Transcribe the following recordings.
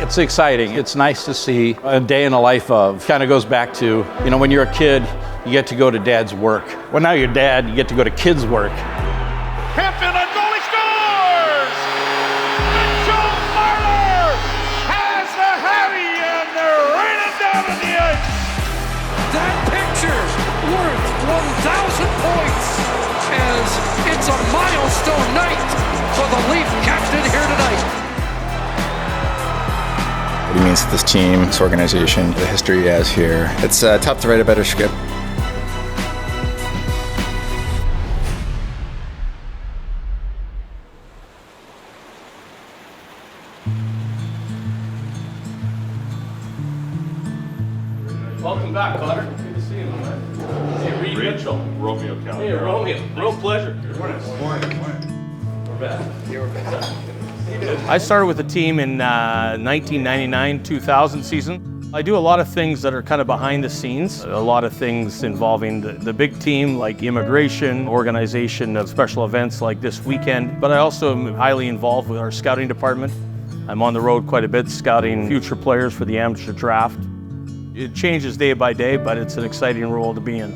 It's exciting. It's nice to see a day in the life of. Kind of goes back to, when you're a kid, you get to go to dad's work. Well, now you're dad, you get to go to kids' work. Hampton and goalie scores! Mitchell Marler has the Hattie and they're raining down on the ice. That picture worth 1,000 points as it's a milestone night for the Leaf captain here tonight. What he means to this team, this organization, the history he has here. It's tough to write a better script. Welcome back, Connor. Good to see you, man. Hey, Reid Mitchell. Romeo Calgary. Hey, Romeo. Real pleasure. Good morning. We're back. I started with the team in 1999-2000 season. I do a lot of things that are kind of behind the scenes, a lot of things involving the big team like immigration, organization of special events like this weekend, but I also am highly involved with our scouting department. I'm on the road quite a bit scouting future players for the amateur draft. It changes day by day, but it's an exciting role to be in.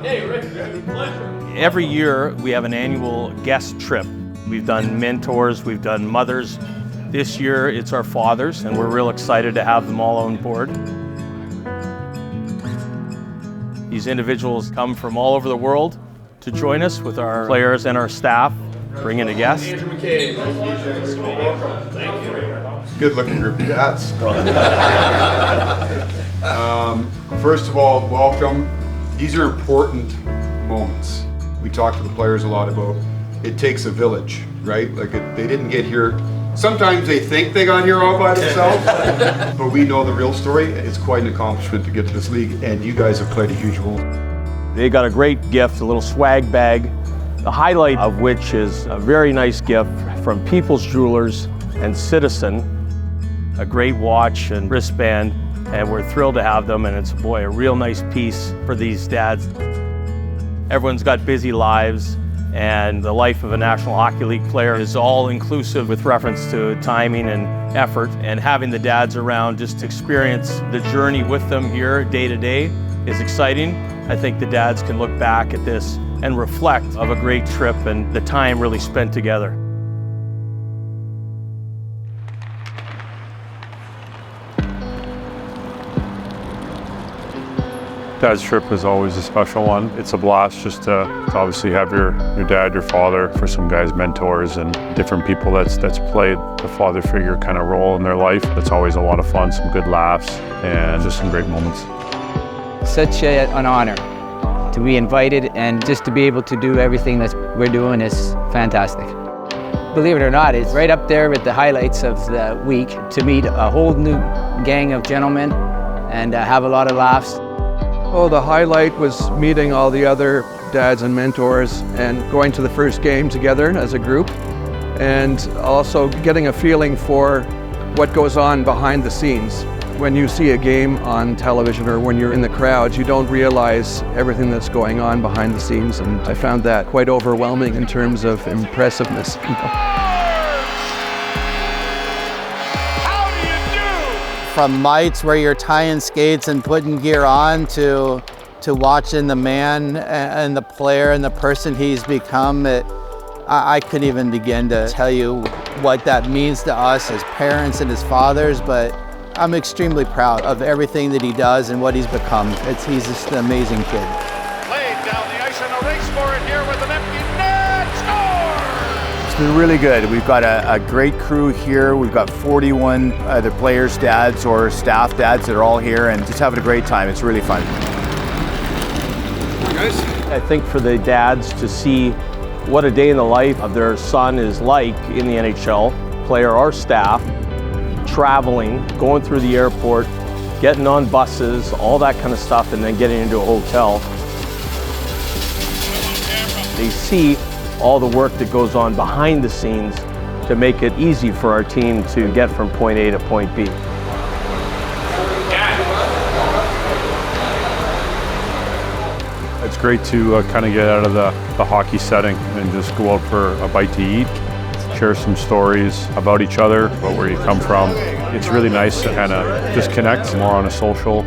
Hey, Rick. Pleasure. Every year we have an annual guest trip. We've done mentors, we've done mothers. This year it's our fathers, and we're real excited to have them all on board. These individuals come from all over the world to join us with our players and our staff, bring in a guest. Andrew McKay, thank you. Good looking group of dads. First of all, welcome. These are important moments. We talk to the players a lot about it takes a village, right? They didn't get here. Sometimes they think they got here all by themselves, but we know the real story. It's quite an accomplishment to get to this league, and you guys have played a huge role. They got a great gift, a little swag bag, the highlight of which is a very nice gift from People's Jewelers and Citizen, a great watch and wristband, and we're thrilled to have them, and it's, boy, a real nice piece for these dads. Everyone's got busy lives, and the life of a National Hockey League player is all inclusive with reference to timing and effort, and having the dads around just to experience the journey with them here day to day is exciting. I think the dads can look back at this and reflect of a great trip and the time really spent together. Dad's trip is always a special one. It's a blast just to obviously have your dad, your father, for some guys, mentors and different people that's played the father figure kind of role in their life. It's always a lot of fun, some good laughs, and just some great moments. Such an honor to be invited, and just to be able to do everything that we're doing is fantastic. Believe it or not, it's right up there with the highlights of the week, to meet a whole new gang of gentlemen and have a lot of laughs. Oh, the highlight was meeting all the other dads and mentors and going to the first game together as a group, and also getting a feeling for what goes on behind the scenes. When you see a game on television or when you're in the crowd, you don't realize everything that's going on behind the scenes, and I found that quite overwhelming in terms of impressiveness. From mites where you're tying skates and putting gear on to watching the man and the player and the person he's become, I couldn't even begin to tell you what that means to us as parents and as fathers, but I'm extremely proud of everything that he does and what he's become. He's just an amazing kid. Laid down the ice and a race for it here with an empty net. Score! It's been really good. We've got a great crew here. We've got 41 either players' dads or staff dads that are all here and just having a great time. It's really fun. I think for the dads to see what a day in the life of their son is like in the NHL, player or staff, traveling, going through the airport, getting on buses, all that kind of stuff, and then getting into a hotel. They see all the work that goes on behind the scenes to make it easy for our team to get from point A to point B. It's great to kind of get out of the hockey setting and just go out for a bite to eat. share some stories about each other, about where you come from. It's really nice to kind of just connect more on a social,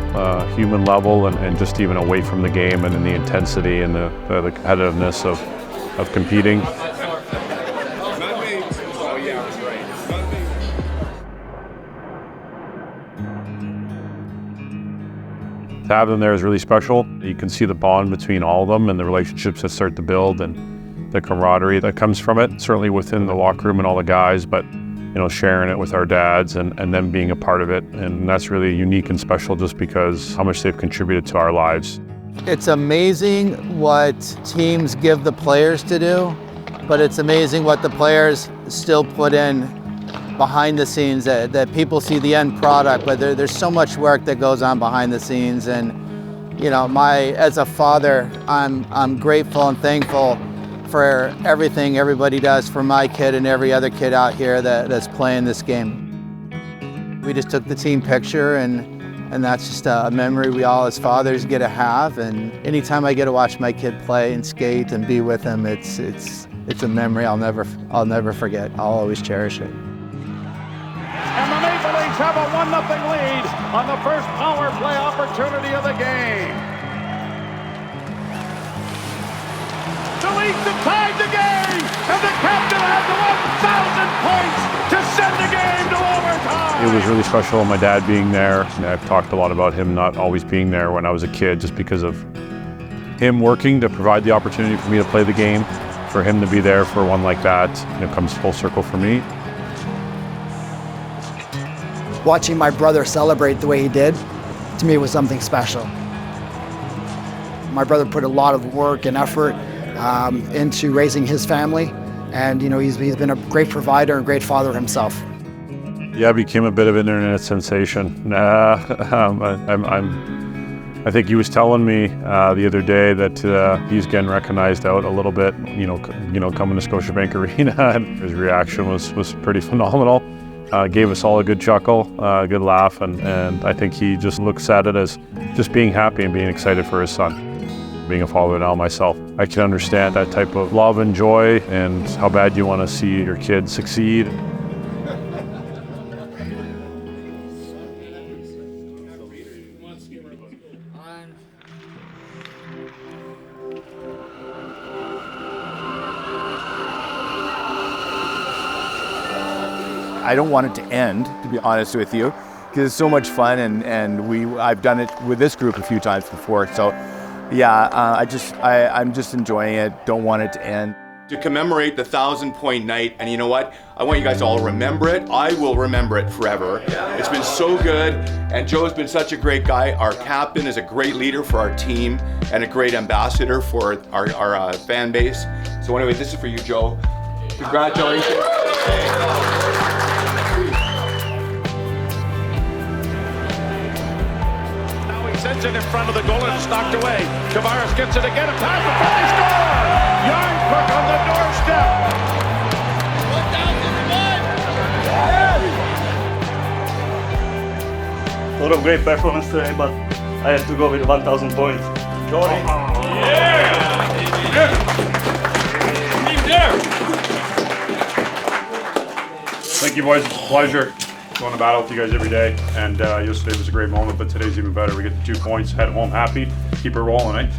human level, and just even away from the game and in the intensity and the competitiveness of competing. To have them there is really special. You can see the bond between all of them and the relationships that start to build and the camaraderie that comes from it, certainly within the locker room and all the guys, but sharing it with our dads and them being a part of it. And that's really unique and special just because how much they've contributed to our lives. It's amazing what teams give the players to do, but it's amazing what the players still put in behind the scenes, that people see the end product, but there's so much work that goes on behind the scenes. And as a father, I'm grateful and thankful for everything everybody does for my kid and every other kid out here that's playing this game. We just took the team picture, and that's just a memory we all as fathers get to have. And anytime I get to watch my kid play and skate and be with him, it's a memory I'll never forget. I'll always cherish it. And the Maple Leafs have a 1-0 lead on the first power play opportunity of the game. The Leafs have tied the game, and the captain has 1,000 points to send the game to overtime. It was really special, my dad being there. And I've talked a lot about him not always being there when I was a kid, just because of him working to provide the opportunity for me to play the game. For him to be there for one like that, it comes full circle for me. Watching my brother celebrate the way he did, to me was something special. My brother put a lot of work and effort into raising his family, and he's been a great provider and great father himself. Yeah, I became a bit of an internet sensation. I think he was telling me the other day that he's getting recognized out a little bit, coming to Scotiabank Arena, and his reaction was pretty phenomenal. Gave us all a good chuckle, a good laugh, and I think he just looks at it as just being happy and being excited for his son. Being a father now myself, I can understand that type of love and joy and how bad you want to see your kid succeed. I don't want it to end, to be honest with you, because it's so much fun, and I've done it with this group a few times before. So, yeah, I'm just enjoying it. Don't want it to end. To commemorate the 1,000-point night, and you know what? I want you guys to all remember it. I will remember it forever. It's been so good, and Joe's been such a great guy. Our captain is a great leader for our team and a great ambassador for our fan base. So anyway, this is for you, Joe. Congratulations. Sends it in front of the goal and it's knocked away. Tavares gets it again, a pass before they score! Yarncrook on the doorstep. A lot of great performance today, but I have to go with 1,000 points. Jordy. Thank you, boys. It's a pleasure going to battle with you guys every day. And yesterday was a great moment, but today's even better. We get the 2 points, head home happy, keep it rolling, eh?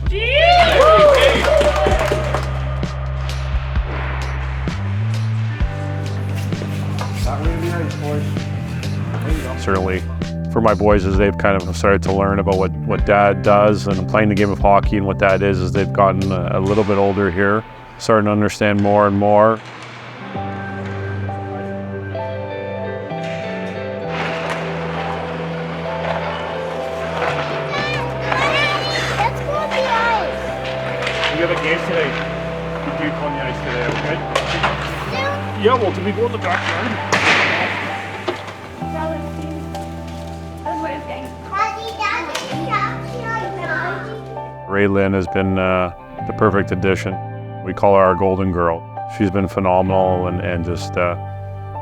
Certainly for my boys, as they've kind of started to learn about what Dad does and playing the game of hockey and what that is, as they've gotten a little bit older here, starting to understand more and more. We have a game today. We do on the ice today, okay? Yeah, well, do we go in the backyard? Raylin has been the perfect addition. We call her our golden girl. She's been phenomenal and just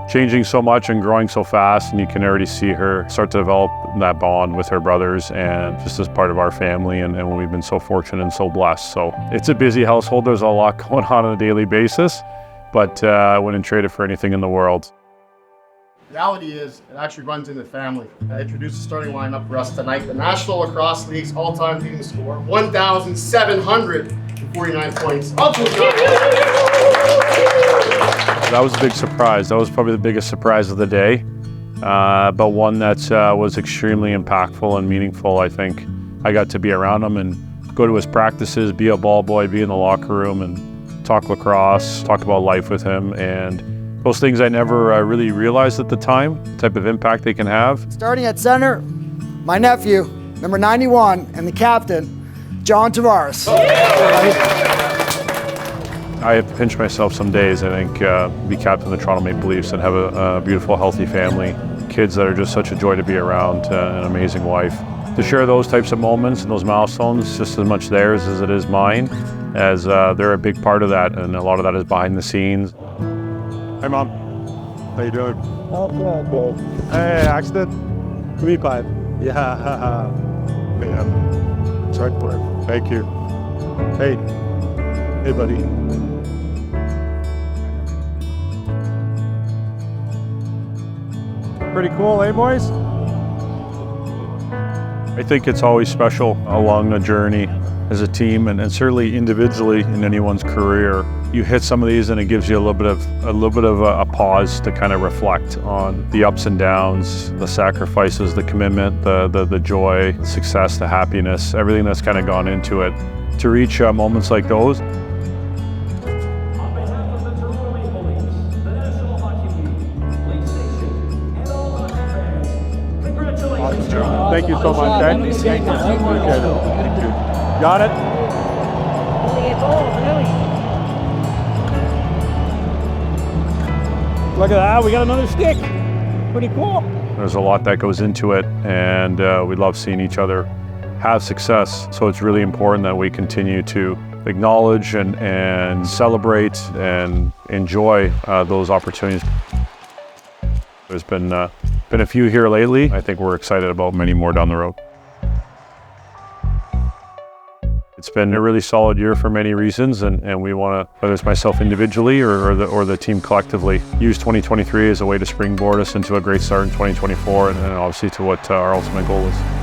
changing so much and growing so fast, and you can already see her start to develop that bond with her brothers and just as part of our family, and we've been so fortunate and so blessed. So it's a busy household. There's a lot going on a daily basis, but I wouldn't trade it for anything in the world. Reality is, it actually runs in the family. I introduced the starting lineup for us tonight. The National Lacrosse League's all-time leading scorer, 1,749 points. That was a big surprise. That was probably the biggest surprise of the day, but one that was extremely impactful and meaningful. I think I got to be around him and go to his practices, be a ball boy, be in the locker room and talk lacrosse, talk about life with him, and those things I never really realized at the time, the type of impact they can have. Starting at center, my nephew, number 91, and the captain, John Tavares. I have to pinch myself some days, I think, be captain of the Toronto Maple Leafs and have a beautiful, healthy family, kids that are just such a joy to be around, an amazing wife. To share those types of moments and those milestones, just as much theirs as it is mine, as they're a big part of that, and a lot of that is behind the scenes. Hey, Mom. How you doing? Oh, good. Hey, accident? V5. Yeah. Yeah. Sorry for it. Thank you. Hey. Hey, buddy. Pretty cool, eh, boys? I think it's always special along the journey as a team and certainly individually in anyone's career. You hit some of these and it gives you a little bit of a pause to kind of reflect on the ups and downs, the sacrifices, the commitment, the joy, the success, the happiness, everything that's kind of gone into it. To reach moments like those. Thank you so much, Ed. Thank you. Got it? Look at that, we got another stick. Pretty cool. There's a lot that goes into it, and we love seeing each other have success. So it's really important that we continue to acknowledge and celebrate and enjoy those opportunities. There's been a few here lately. I think we're excited about many more down the road. It's been a really solid year for many reasons, and we want to, whether it's myself individually or the team collectively, use 2023 as a way to springboard us into a great start in 2024 and obviously to what our ultimate goal is.